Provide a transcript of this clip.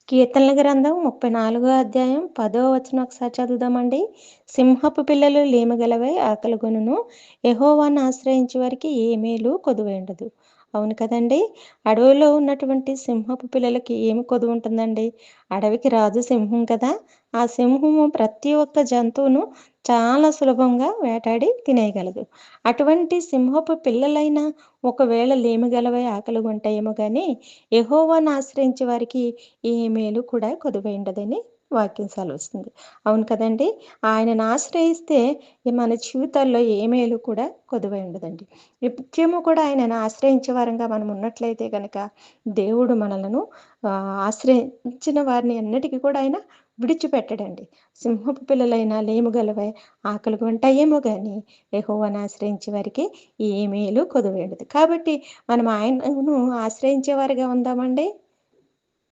కీర్తనల గ్రంథం 34 అధ్యాయం 10 వచనం ఒకసారి చదువుదామండి. సింహపు పిల్లలు లేమిగలవై ఆకలిగొనును, యెహోవాను ఆశ్రయించు వారికి ఏ మేలు కొదువయుండదు. అవును కదండీ! అడవిలో ఉన్నటువంటి సింహపు పిల్లలకి ఏమి కొదువుంటుందండి? అడవికి రాజు సింహం కదా! ఆ సింహము ప్రతి ఒక్క జంతువును చాలా సులభంగా వేటాడి తినేయగలదు. అటువంటి సింహపు పిల్లలైనా ఒకవేళ లేమిగలవై ఆకలిగొంటాయేమో గానీ, యెహోవాను ఆశ్రయించే వారికి ఏ మేలు కూడా కొదువయుండదని వాక్యం సెలవిస్తుంది. అవును కదండీ! ఆయనను ఆశ్రయిస్తే మన జీవితాల్లో ఏ మేలు కూడా కొదువై ఉండదండి. నిత్యము కూడా ఆయనను ఆశ్రయించే వారంగా మనం ఉన్నట్లయితే గనక దేవుడు మనలను ఆశ్రయించిన వారిని ఎన్నటికి కూడా ఆయన విడిచిపెట్టడండి. సింహపు పిల్లలైనా లేముగలవై ఆకలిగొంటాయేమో గానీ యెహోవాను ఆశ్రయించే వారికి ఏ మేలు కొదువై ఉండదు. కాబట్టి మనం ఆయనను ఆశ్రయించేవారిగా ఉందామండి.